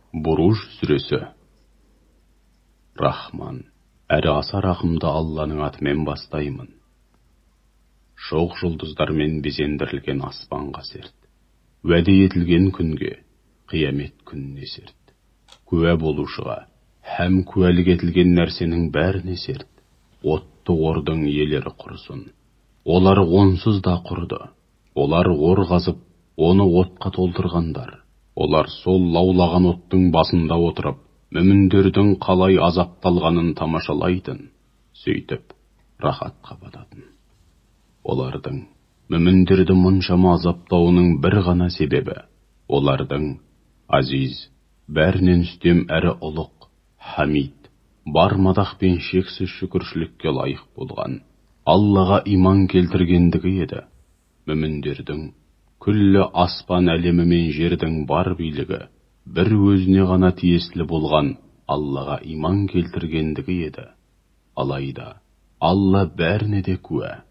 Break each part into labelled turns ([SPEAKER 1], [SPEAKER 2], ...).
[SPEAKER 1] Буруж сүресі. Рахман, әрі аса рахымды Алланың атымен бастаймын. Шоқ жұлдыздармен безендірілген аспанға серт. Уәде етілген күнге, қиямет күніне серт. Куә болушыға, һәм куәлік етілген нәрсенің бәріне серт. Отты ордың иелері құрсын. Олар онсыз да құрды. Олар ор қазып, оны отқа толтырғандар. Олар сол лаулаған оттың басында отырып, мүміндердің қалай азапталғанын тамашалайтын, сөйтіп, рахатқа бататын. Олардың мүміндерді мұншама азаптауының бір ғана себебі, олардың азиз, бәрінен үстем әрі ұлық, хамид, бар мадақ пен шексіз шүкіршілікке лайық болған, Аллаға иман келтіргендігі еді. Мүміндердің күллі аспан әлемі мен жердің бар билігі, бір өзіне ғана тиесілі болған Аллаға иман келтіргендігі еді. Алайда, Алла бәріне де куә.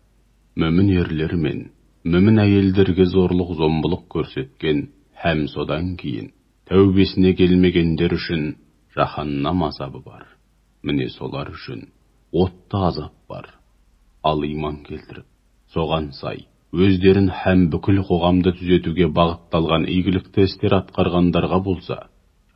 [SPEAKER 1] Мүмін ерлер мен, мүмін әйелдерге зорлық зомбылық көрсеткен, һәм содан кейін, тәубесіне келмегендер үшін жаһаннам азабы бар. Міне солар үшін отты азап бар. Ал иман келтіріп, соған сай, өздерін һәм бүкіл қоғамды түзетуге бағытталған игілікті істер атқарғандарға болса,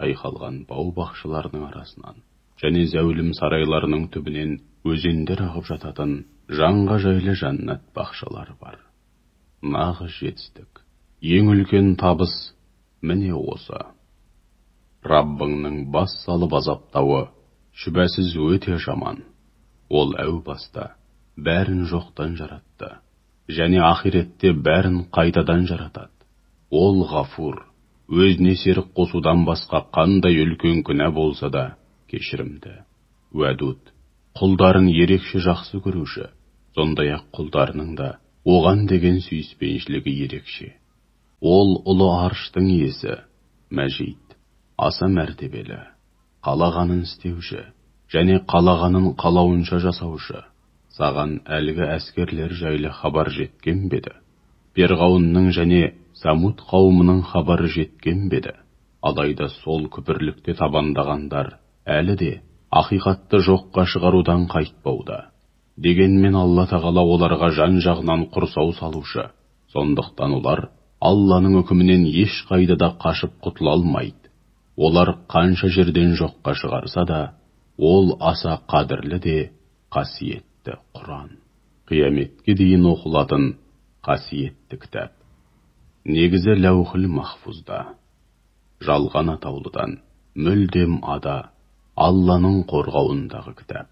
[SPEAKER 1] жайқалған бау-бақшаларының арасынан және зәулім сарайларының түбінен өзендер ағып жататын жанға жайлы жаннат бақшалары бар. Нағыз жетістік, ең үлкен табыс міне осы. Раббыңның бас салып азаптауы шүбәсіз өте жаман. Ол әу баста бәрін жоқтан жаратты. Және ақиретте бәрін қайтадан жаратады. Ол ғафур, өзіне серік қосудан басқа қандай үлкен күнә болса да кешірімді. Уәдуд, құлдарын ерекше жақсы көруші, сондай-ақ құлдарының да оған деген сүйіспеншілігі ерекше. Ол ұлы арштың иесі, мәжид, аса мәртебелі, қалағанын істеуші, және қалағанын қалауынша жасаушы. Саған әлгі әскерлер жайлы хабар жеткен беді. Перғауынның және Самуд қауымының хабары жеткен беді. Алайда сол күпірлікте табандағандар әлі де ақиқатты жоққа шығарудан қайтпауда. Дегенмен Алла тағала оларға жан жағынан құрсау салушы. Сондықтан олар Алланың үкімінен еш қайда да қашып құтыла алмайды. Олар қанша жерден жоққа шығарса да, ол аса қадірлі де қасиетті Құран. Қияметке дейін оқылатын қасиетті кітап. Негізі ләухіл махфузда. Жалған атаулыдан мүлдем ада Алланың қорғауындағы кітап.